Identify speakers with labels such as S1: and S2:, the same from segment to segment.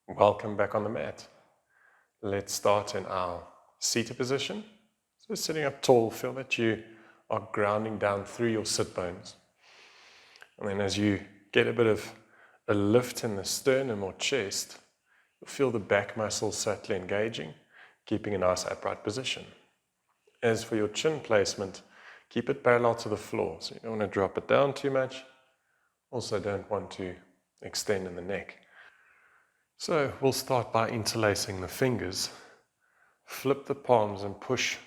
S1: Welcome back on the mat. Let's start in our seated position. So sitting up tall, feel that you are grounding down through your sit bones. And then as you get a bit of a lift in the sternum or chest, you'll feel the back muscles subtly engaging, keeping a nice upright position. As for your chin placement, keep it parallel to the floor. So you don't want to drop it down too much. Also don't want to extend in the neck. So we'll start by interlacing the fingers. Flip the palms and push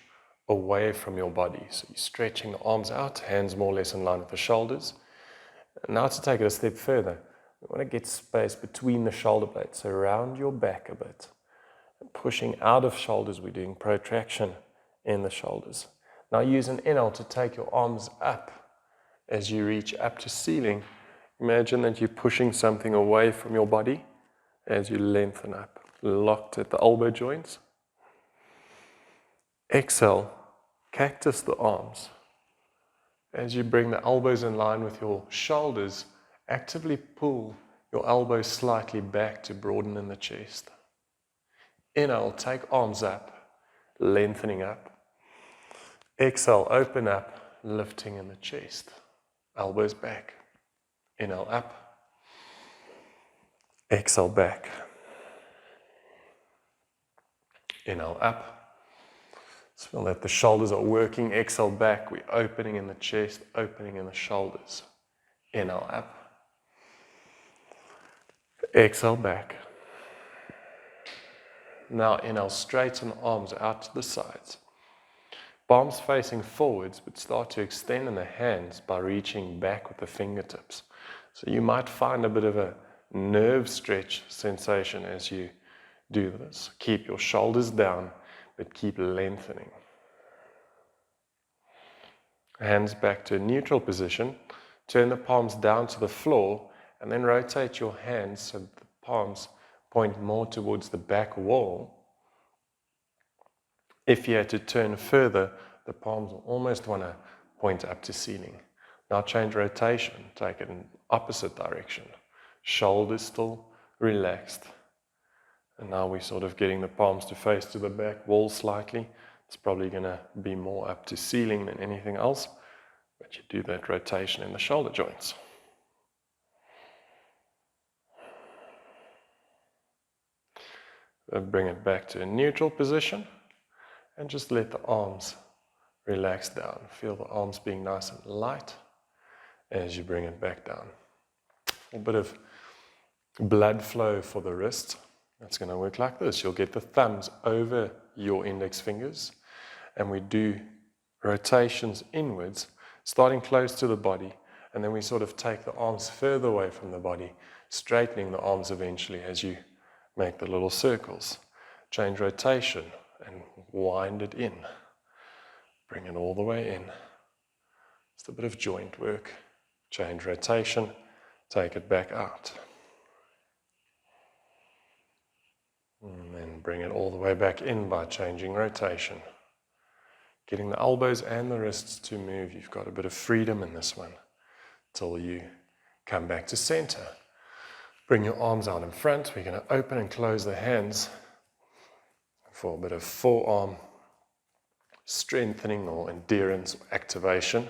S1: away from your body. So you're stretching the arms out, hands more or less in line with the shoulders. And now to take it a step further, we want to get space between the shoulder blades, so round your back a bit. And pushing out of shoulders, we're doing protraction in the shoulders. Now use an inhale to take your arms up. As you reach up to ceiling, imagine that you're pushing something away from your body as you lengthen up, locked at the elbow joints. Exhale, cactus the arms. As you bring the elbows in line with your shoulders, actively pull your elbows slightly back to broaden in the chest. Inhale, take arms up, lengthening up. Exhale, open up, lifting in the chest. Elbows back. Inhale up. Exhale back. Inhale up. So feel that the shoulders are working. Exhale back. We're opening in the chest, opening in the shoulders. Inhale up. Exhale back. Now inhale, straighten the arms out to the sides. Palms facing forwards, but start to extend in the hands by reaching back with the fingertips. So you might find a bit of a nerve stretch sensation as you do this. Keep your shoulders down, but keep lengthening. Hands back to a neutral position. Turn the palms down to the floor and then rotate your hands so the palms point more towards the back wall. If you had to turn further, the palms will almost want to point up to ceiling. Now change rotation, take it in opposite direction. Shoulders still relaxed. And now we're sort of getting the palms to face to the back wall slightly. It's probably going to be more up to ceiling than anything else, but you do that rotation in the shoulder joints. Bring it back to a neutral position and just let the arms relax down. Feel the arms being nice and light as you bring it back down. A bit of blood flow for the wrists. That's going to work like this. You'll get the thumbs over your index fingers, and we do rotations inwards, starting close to the body, and then we sort of take the arms further away from the body, straightening the arms eventually as you make the little circles. Change rotation and wind it in. Bring it all the way in. Just a bit of joint work. Change rotation, take it back out. And then bring it all the way back in by changing rotation. Getting the elbows and the wrists to move. You've got a bit of freedom in this one till you come back to center. Bring your arms out in front. We're going to open and close the hands for a bit of forearm strengthening or endurance or activation.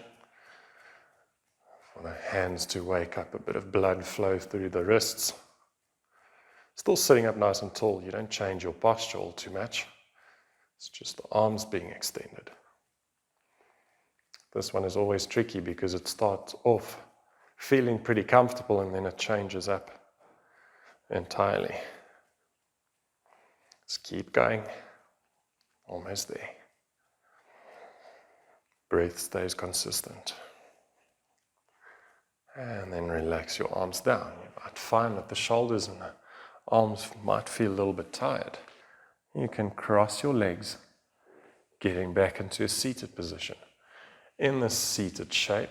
S1: For the hands to wake up, a bit of blood flow through the wrists. Still sitting up nice and tall. You don't change your posture all too much. It's just the arms being extended. This one is always tricky because it starts off feeling pretty comfortable and then it changes up entirely. Just keep going. Almost there. Breath stays consistent. And then relax your arms down. You might find that the shoulders and the arms might feel a little bit tired. You can cross your legs, getting back into a seated position. In this seated shape,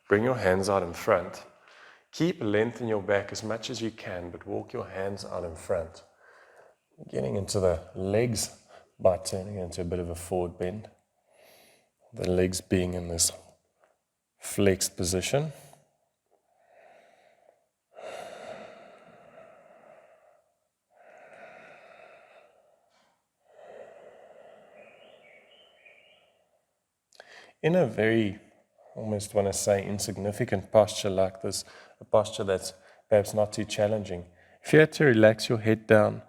S1: bring your hands out in front. Keep length in your back as much as you can, but walk your hands out in front. Getting into the legs by turning into a bit of a forward bend. The legs being in this flexed position. in a very, almost want to say, insignificant posture like this, a posture that's perhaps not too challenging. If you had to relax your head down,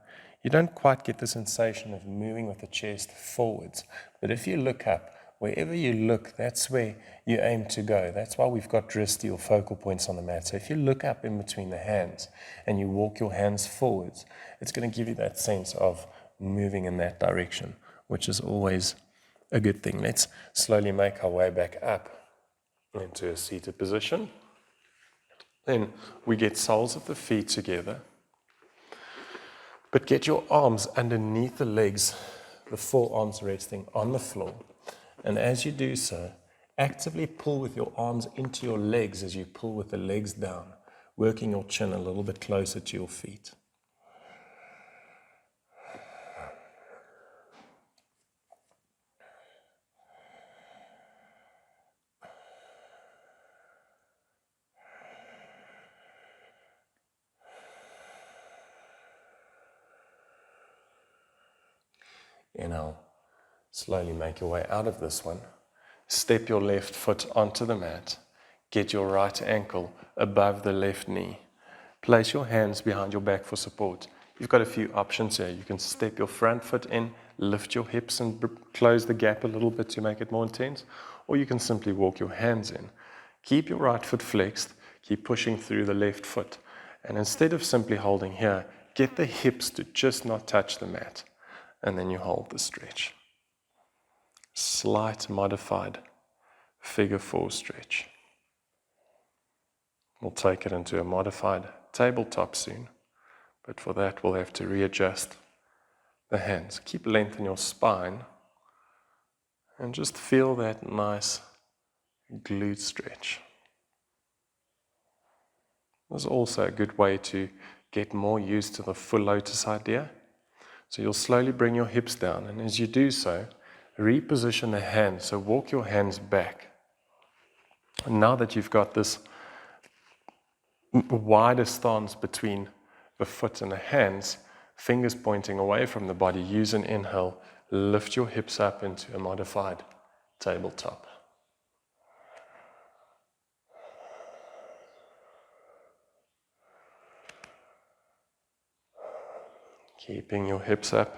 S1: you don't quite get the sensation of moving with the chest forwards. But if you look up, wherever you look, that's where you aim to go. That's why we've got drishti or focal points on the mat. So if you look up in between the hands and you walk your hands forwards, it's going to give you that sense of moving in that direction, which is always a good thing. Let's slowly make our way back up into a seated position. Then we get soles of the feet together, but get your arms underneath the legs, the forearms resting on the floor. And as you do so, actively pull with your arms into your legs as you pull with the legs down, working your chin a little bit closer to your feet. And now, slowly make your way out of this one. Step your left foot onto the mat. Get your right ankle above the left knee. Place your hands behind your back for support. You've got a few options here. You can step your front foot in, lift your hips and close the gap a little bit to make it more intense, or you can simply walk your hands in. Keep your right foot flexed, keep pushing through the left foot, and instead of simply holding here, get the hips to just not touch the mat, and then you hold the stretch. Slight modified figure 4 stretch. We'll take it into a modified tabletop soon, but for that we'll have to readjust the hands. Keep length in your spine and just feel that nice glute stretch. This is also a good way to get more used to the full lotus idea. So you'll slowly bring your hips down, and as you do so, reposition the hands. So walk your hands back. And now that you've got this wider stance between the foot and the hands, fingers pointing away from the body, use an inhale, lift your hips up into a modified tabletop. Keeping your hips up.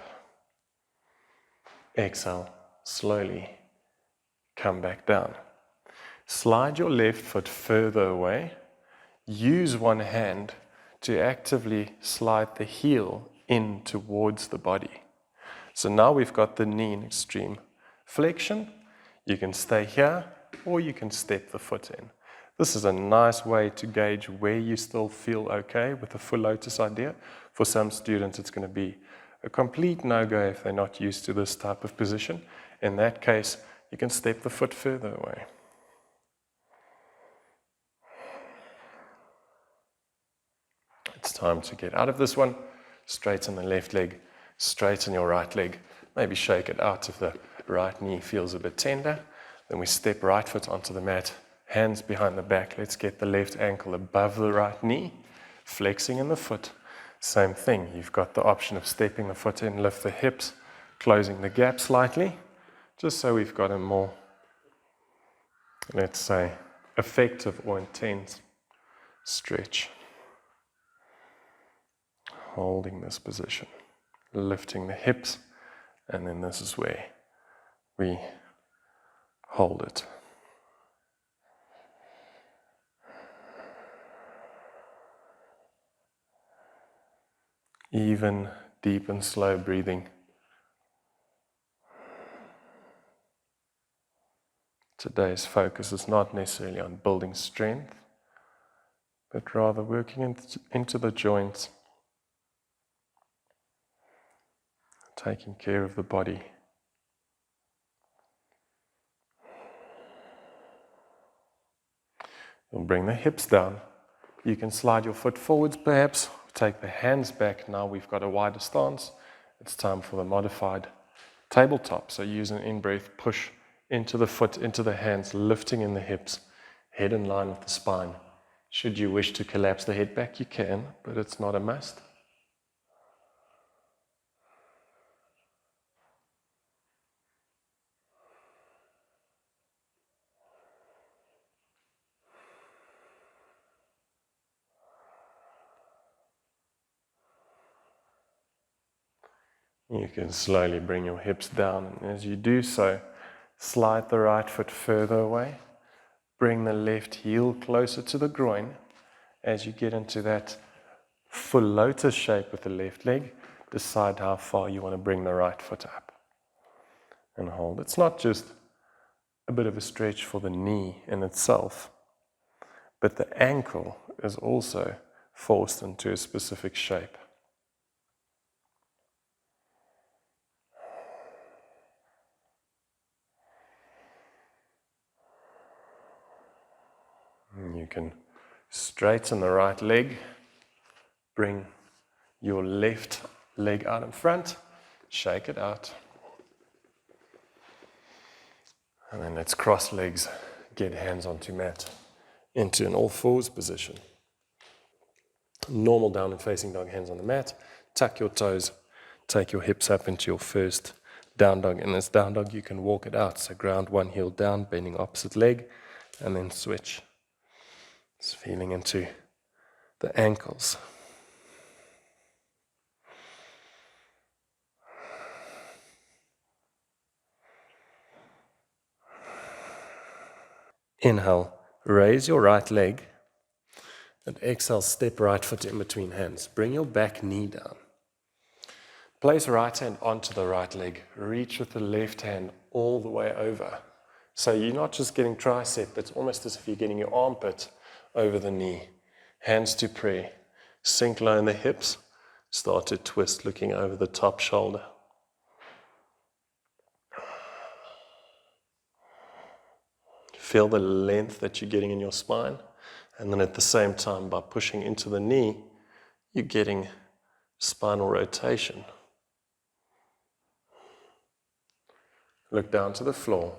S1: Exhale, slowly come back down. Slide your left foot further away. Use one hand to actively slide the heel in towards the body. So now we've got the knee in extreme flexion. You can stay here or you can step the foot in. This is a nice way to gauge where you still feel okay with the full lotus idea. For some students, it's going to be a complete no-go if they're not used to this type of position. In that case, you can step the foot further away. It's time to get out of this one. Straighten the left leg, straighten your right leg. Maybe shake it out if the right knee feels a bit tender. Then we step right foot onto the mat, hands behind the back. Let's get the left ankle above the right knee, flexing in the foot. Same thing, you've got the option of stepping the foot in, lift the hips, closing the gap slightly, just so we've got a more, let's say, effective or intense stretch. Holding this position, lifting the hips, and then this is where we hold it. Even, deep and slow breathing. Today's focus is not necessarily on building strength, but rather working into the joints, taking care of the body. You'll bring the hips down. You can slide your foot forwards perhaps, take the hands back. Now we've got a wider stance. It's time for the modified tabletop. So use an in-breath, push into the foot, into the hands, lifting in the hips, head in line with the spine. Should you wish to collapse the head back, you can, but it's not a must. You can slowly bring your hips down, and as you do so, slide the right foot further away. Bring the left heel closer to the groin. As you get into that full lotus shape with the left leg, decide how far you want to bring the right foot up. And hold. It's not just a bit of a stretch for the knee in itself, but the ankle is also forced into a specific shape. And you can straighten the right leg, bring your left leg out in front, shake it out. And then let's cross legs, get hands onto mat, into an all fours position. Normal downward facing dog, hands on the mat, tuck your toes, take your hips up into your first down dog. In this down dog, you can walk it out. So ground one heel down, bending opposite leg, and then switch. Just feeling into the ankles. Inhale, raise your right leg, and exhale, step right foot in between hands. Bring your back knee down. Place right hand onto the right leg. Reach with the left hand all the way over. So you're not just getting tricep, it's almost as if you're getting your armpit over the knee. Hands to prayer. Sink low in the hips. Start to twist, looking over the top shoulder. Feel the length that you're getting in your spine. And then at the same time, by pushing into the knee, you're getting spinal rotation. Look down to the floor.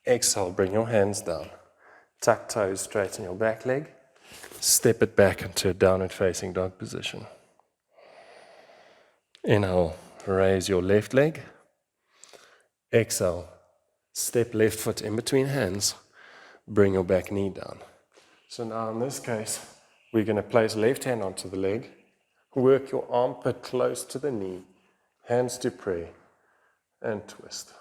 S1: Exhale, bring your hands down. Tuck toes, straighten your back leg. Step it back into a downward facing dog position. Inhale, raise your left leg. Exhale, step left foot in between hands. Bring your back knee down. So now in this case, we're going to place left hand onto the leg. Work your armpit close to the knee. Hands to prayer. And twist.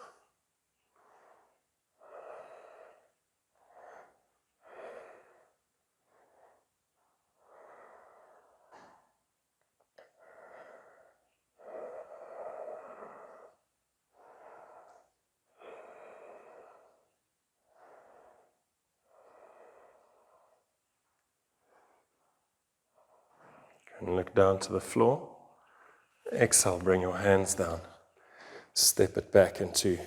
S1: And look down to the floor. Exhale, bring your hands down. Step it back into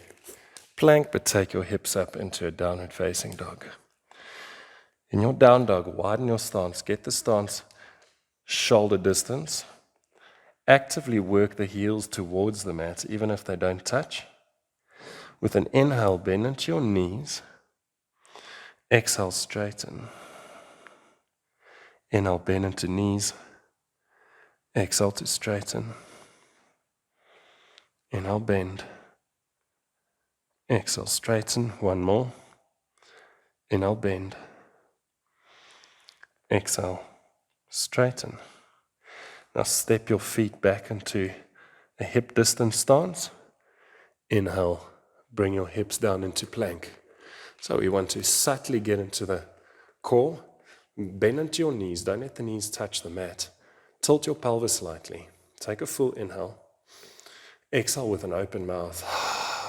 S1: plank, but take your hips up into a downward facing dog. In your down dog, widen your stance. Get the stance shoulder distance. Actively work the heels towards the mat, even if they don't touch. With an inhale, bend into your knees. Exhale, straighten. Inhale, bend into knees. Exhale to straighten. Inhale, bend. Exhale, straighten. One more. Inhale, bend. Exhale, straighten. Now step your feet back into a hip distance stance. Inhale, bring your hips down into plank. So we want to subtly get into the core. Bend into your knees. Don't let the knees touch the mat. Tilt your pelvis slightly. Take a full inhale. Exhale with an open mouth.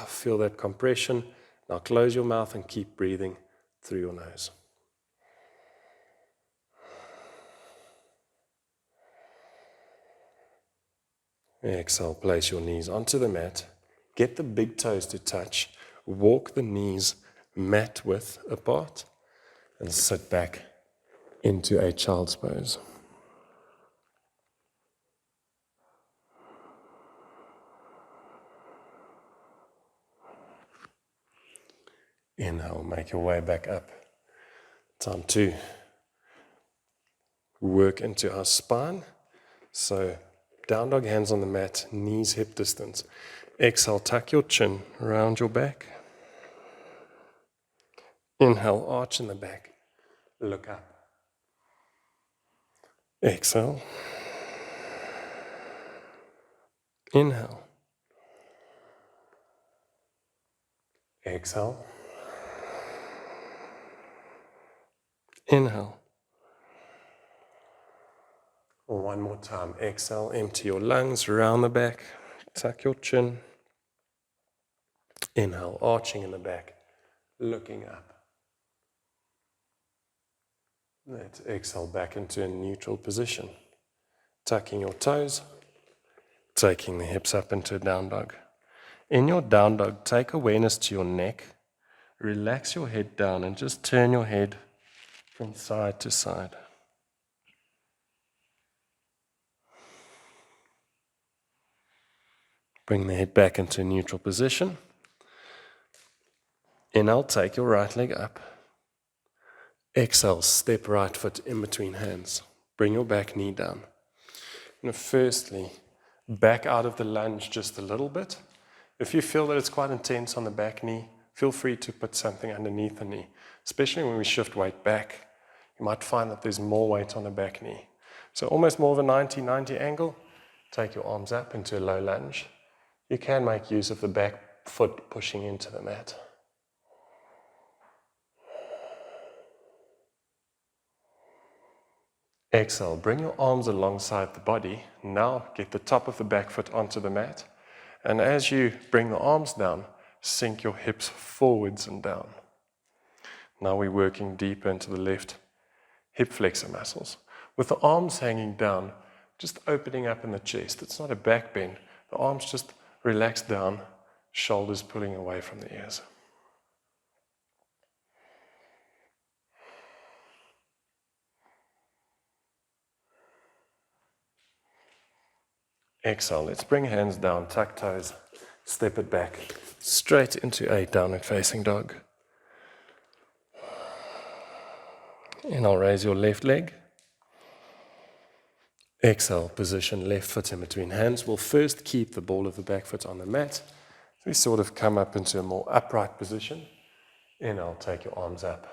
S1: Feel that compression. Now close your mouth and keep breathing through your nose. Exhale, place your knees onto the mat. Get the big toes to touch. Walk the knees mat width apart and sit back into a child's pose. Inhale, make your way back up. Time to work into our spine. So down dog, hands on the mat, knees hip distance. Exhale, tuck your chin around your back. Inhale, arch in the back. Look up. Exhale. Inhale. Exhale. Inhale. One more time. Exhale, empty your lungs, round the back, tuck your chin. Inhale, arching in the back, looking up. Let's exhale back into a neutral position. Tucking your toes, taking the hips up into a down dog. In your down dog, take awareness to your neck. Relax your head down and just turn your head from side to side. Bring the head back into a neutral position. Inhale, take your right leg up. Exhale, step right foot in between hands. Bring your back knee down. Now, firstly, back out of the lunge just a little bit. If you feel that it's quite intense on the back knee, feel free to put something underneath the knee. Especially when we shift weight back, you might find that there's more weight on the back knee. So almost more of a 90-90 angle. Take your arms up into a low lunge. You can make use of the back foot pushing into the mat. Exhale, bring your arms alongside the body. Now get the top of the back foot onto the mat. And as you bring the arms down, sink your hips forwards and down. Now we're working deeper into the left hip flexor muscles. With the arms hanging down, just opening up in the chest. It's not a back bend. The arms just relax down, shoulders pulling away from the ears. Exhale, let's bring hands down, tuck toes, step it back, straight into a downward facing dog. And I'll raise your left leg. Exhale, position left foot in between hands. We'll first keep the ball of the back foot on the mat. We sort of come up into a more upright position. Inhale, take your arms up.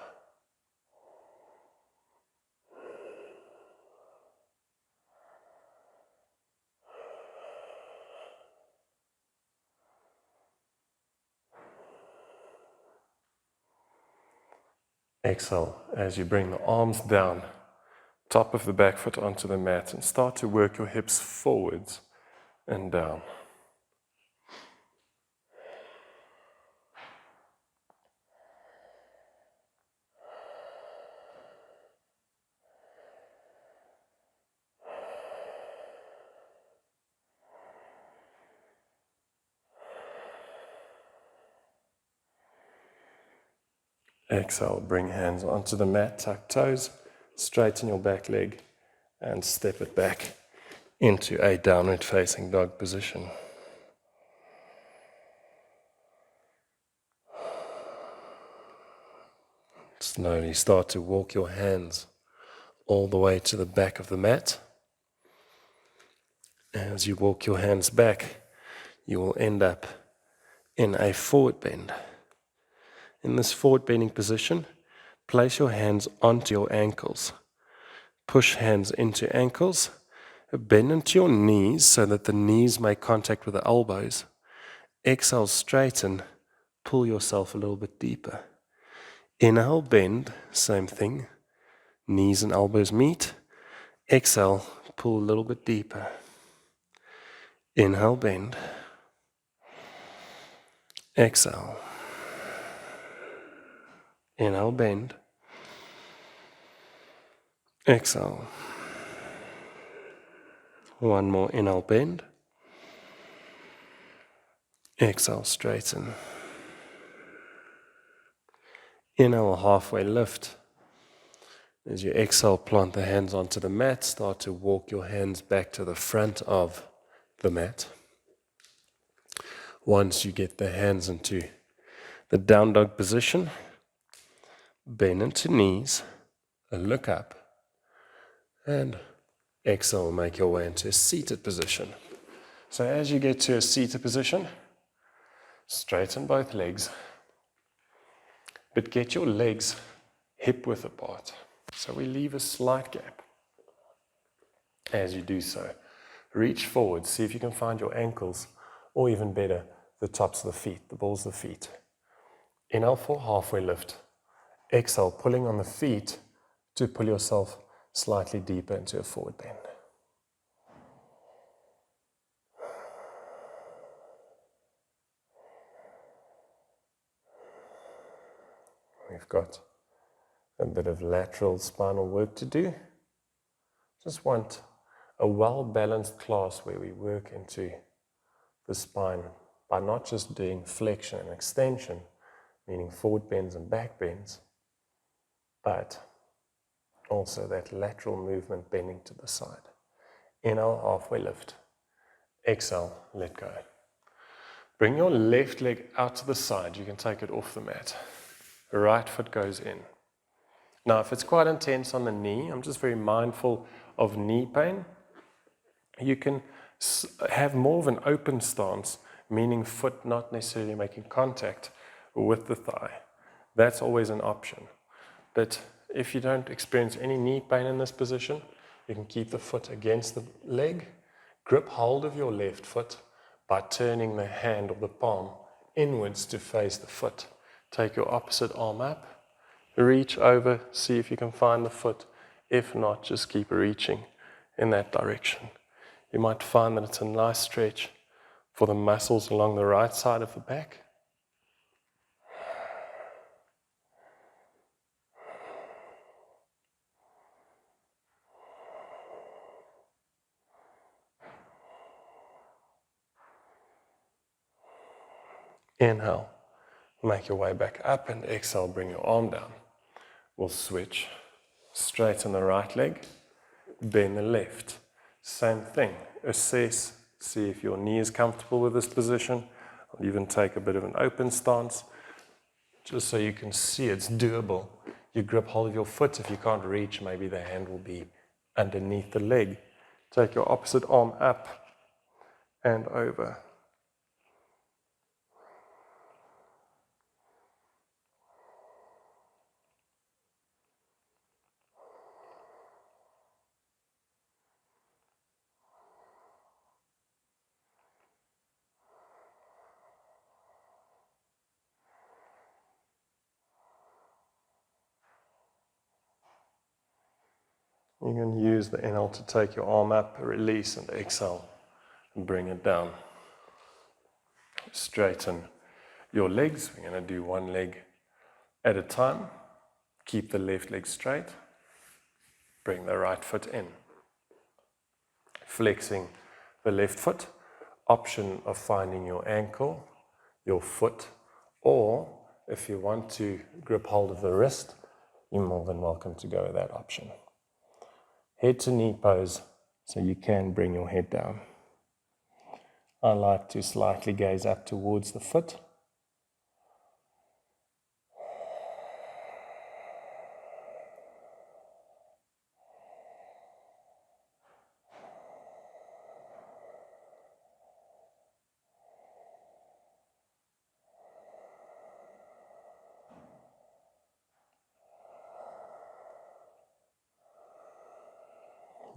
S1: Exhale as you bring the arms down, top of the back foot onto the mat, and start to work your hips forwards and down. Exhale, bring hands onto the mat, tuck toes, straighten your back leg, and step it back into a downward facing dog position. Slowly start to walk your hands all the way to the back of the mat. As you walk your hands back, you will end up in a forward bend. In this forward bending position, place your hands onto your ankles. Push hands into ankles, bend into your knees so that the knees make contact with the elbows. Exhale, straighten, pull yourself a little bit deeper. Inhale, bend, same thing. Knees and elbows meet. Exhale, pull a little bit deeper. Inhale, bend. Exhale. Inhale, bend. Exhale. One more inhale, bend. Exhale, straighten. Inhale, halfway lift. As you exhale, plant the hands onto the mat. Start to walk your hands back to the front of the mat. Once you get the hands into the down dog position, bend into knees, look up, and exhale, make your way into a seated position. So as you get to a seated position, straighten both legs, but get your legs hip width apart. So we leave a slight gap. As you do so, Reach forward, see if you can find your ankles, or even better, the tops of the feet, the balls of the feet. Inhale for halfway lift. Exhale, pulling on the feet to pull yourself slightly deeper into a forward bend. We've got a bit of lateral spinal work to do. Just want a well-balanced class where we work into the spine by not just doing flexion and extension, meaning forward bends and back bends, but also that lateral movement bending to the side. Inhale, halfway lift. Exhale, let go. Bring your left leg out to the side. You can take it off the mat. The right foot goes in. Now, if it's quite intense on the knee, I'm just very mindful of knee pain. You can have more of an open stance, meaning foot not necessarily making contact with the thigh. That's always an option. But if you don't experience any knee pain in this position, you can keep the foot against the leg. Grip hold of your left foot by turning the hand or the palm inwards to face the foot. Take your opposite arm up, reach over, see if you can find the foot. If not, just keep reaching in that direction. You might find that it's a nice stretch for the muscles along the right side of the back. Inhale, make your way back up, and exhale, bring your arm down. We'll switch. Straighten the right leg, bend the left. Same thing. Assess, see if your knee is comfortable with this position. I'll even take a bit of an open stance, just so you can see it's doable. You grip hold of your foot. If you can't reach, maybe the hand will be underneath the leg. Take your opposite arm up and over. You can use the inhale to take your arm up, release, and exhale, and bring it down. Straighten your legs. We're going to do one leg at a time. Keep the left leg straight. Bring the right foot in. Flexing the left foot. Option of finding your ankle, your foot, or if you want to grip hold of the wrist, you're more than welcome to go with that option. Head to knee pose, so you can bring your head down. I like to slightly gaze up towards the foot.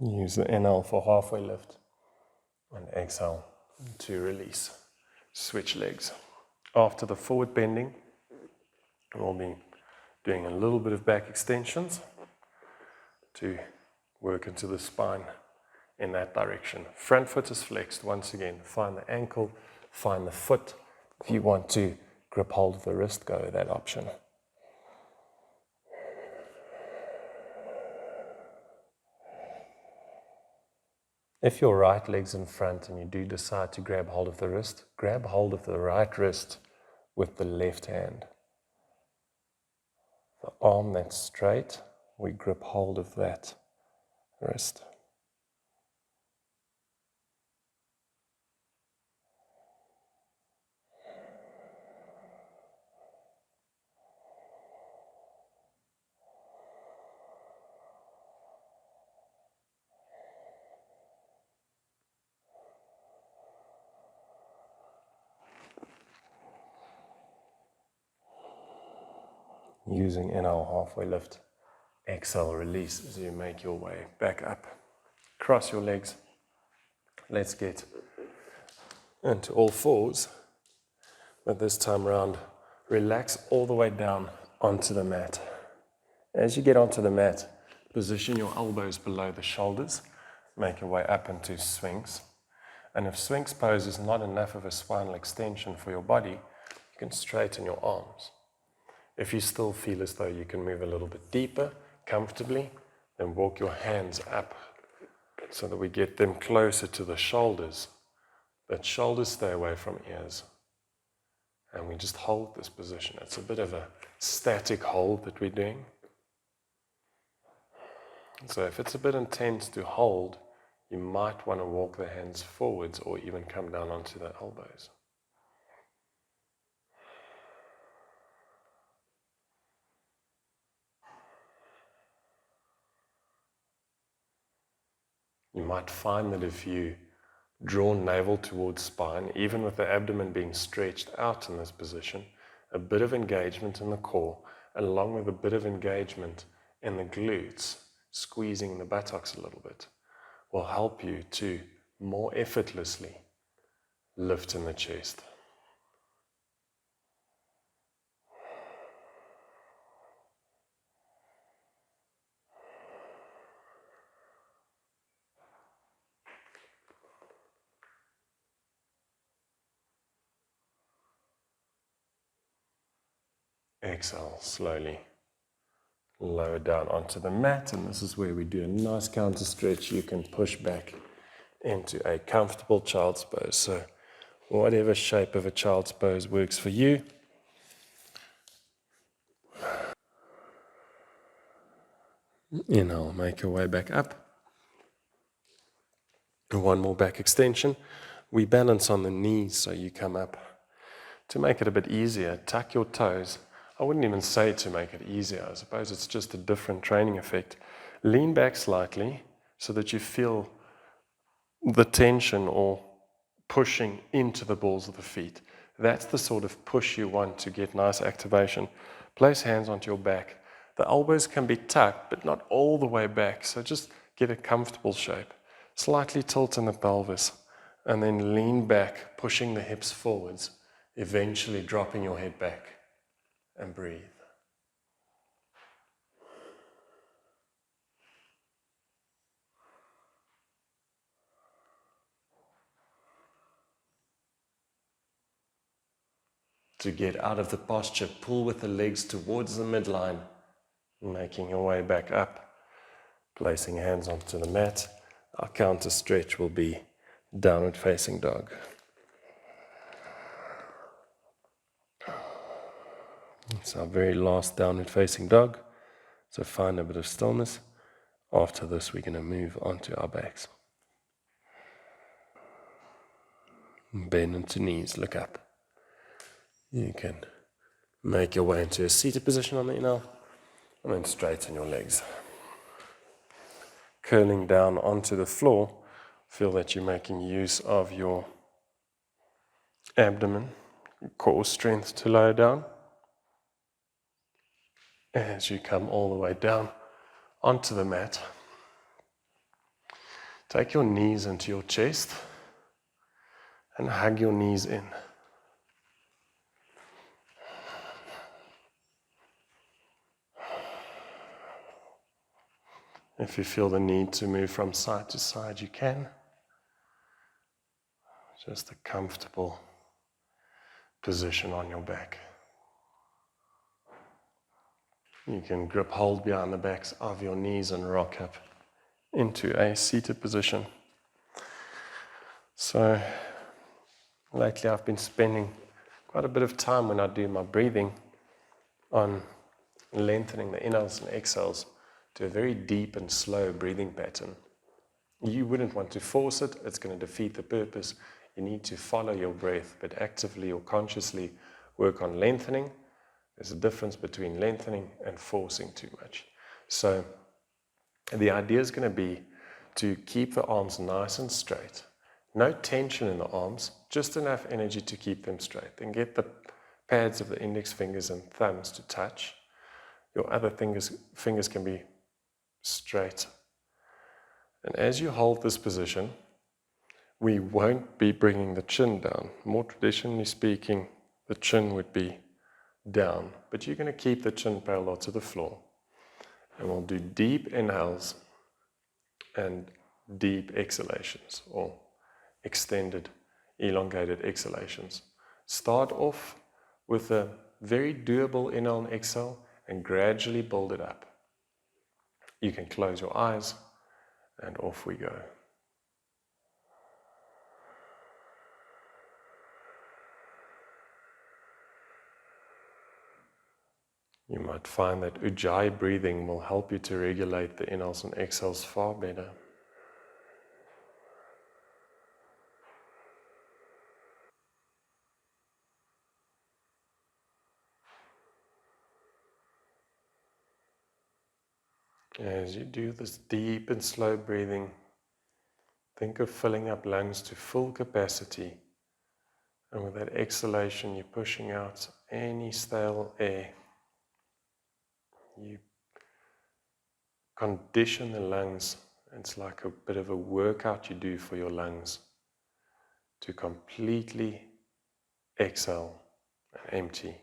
S1: Use the inhale for halfway lift and exhale to release. Switch legs. After the forward bending, we'll be doing a little bit of back extensions to work into the spine in that direction. Front foot is flexed. Once again, find the ankle, find the foot. If you want to grip hold of the wrist, go with that option. If your right leg's in front and you do decide to grab hold of the wrist, grab hold of the right wrist with the left hand. The arm that's straight, we grip hold of that wrist. Using inhale, halfway lift, exhale, release as you make your way back up. Cross your legs, Let's get into all fours, but this time around, relax all the way down onto the mat. As you get onto the mat, position your elbows below the shoulders, make your way up into Sphinx. And if Sphinx pose is not enough of a spinal extension for your body, you can straighten your arms. If you still feel as though you can move a little bit deeper, comfortably, then walk your hands up so that we get them closer to the shoulders. But shoulders stay away from ears. And we just hold this position. It's a bit of a static hold that we're doing. So if it's a bit intense to hold, you might want to walk the hands forwards or even come down onto the elbows. You might find that if you draw navel towards spine, even with the abdomen being stretched out in this position, a bit of engagement in the core, along with a bit of engagement in the glutes, squeezing the buttocks a little bit, will help you to more effortlessly lift in the chest. Exhale slowly. Lower down onto the mat, and this is where we do a nice counter stretch. You can push back into a comfortable child's pose. So whatever shape of a child's pose works for you. Inhale, make your way back up. One more back extension. We balance on the knees, so you come up. To make it a bit easier, tuck your toes. I wouldn't even say to make it easier. I suppose it's just a different training effect. Lean back slightly so that you feel the tension or pushing into the balls of the feet. That's the sort of push you want to get nice activation. Place hands onto your back. The elbows can be tucked, but not all the way back. So just get a comfortable shape. Slightly tilt in the pelvis, and then lean back, pushing the hips forwards, eventually dropping your head back, and breathe. To get out of the posture, pull with the legs towards the midline, making your way back up, placing hands onto the mat. Our counter stretch will be downward facing dog. It's our very last downward facing dog, so find a bit of stillness. After this, we're going to move onto our backs. Bend into knees, look up. You can make your way into a seated position on the inhale, and then straighten your legs. Curling down onto the floor, feel that you're making use of your abdomen, core strength to lower down. As you come all the way down onto the mat, take your knees into your chest and hug your knees in. If you feel the need to move from side to side, you can. Just a comfortable position on your back. You can grip hold behind the backs of your knees and rock up into a seated position. So, lately I've been spending quite a bit of time when I do my breathing on lengthening the inhales and exhales to a very deep and slow breathing pattern. You wouldn't want to force it, it's going to defeat the purpose. You need to follow your breath, but actively or consciously work on lengthening. There's a difference between lengthening and forcing too much. So the idea is going to be to keep the arms nice and straight. No tension in the arms, just enough energy to keep them straight. And get the pads of the index fingers and thumbs to touch. Your other fingers can be straight. And as you hold this position, we won't be bringing the chin down. More traditionally speaking, the chin would be down, but you're going to keep the chin parallel to the floor. And we'll do deep inhales and deep exhalations, or extended, elongated exhalations. Start off with a very doable inhale and exhale and gradually build it up. You can close your eyes and off we go. You might find that Ujjayi breathing will help you to regulate the inhales and exhales far better. As you do this deep and slow breathing, think of filling up lungs to full capacity. And with that exhalation, you're pushing out any stale air. You condition the lungs. It's like a bit of a workout you do for your lungs to completely exhale and empty,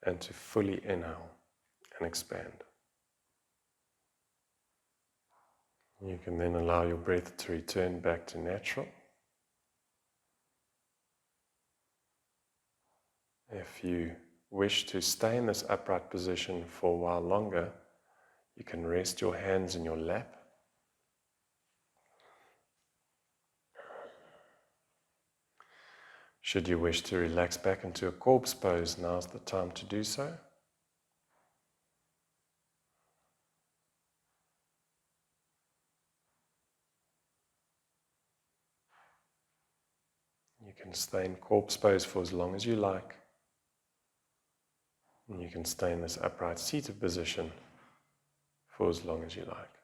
S1: and to fully inhale and expand. You can then allow your breath to return back to natural. If you wish to stay in this upright position for a while longer, you can rest your hands in your lap. Should you wish to relax back into a corpse pose, now's the time to do so. You can stay in corpse pose for as long as you like. And you can stay in this upright seated position for as long as you like.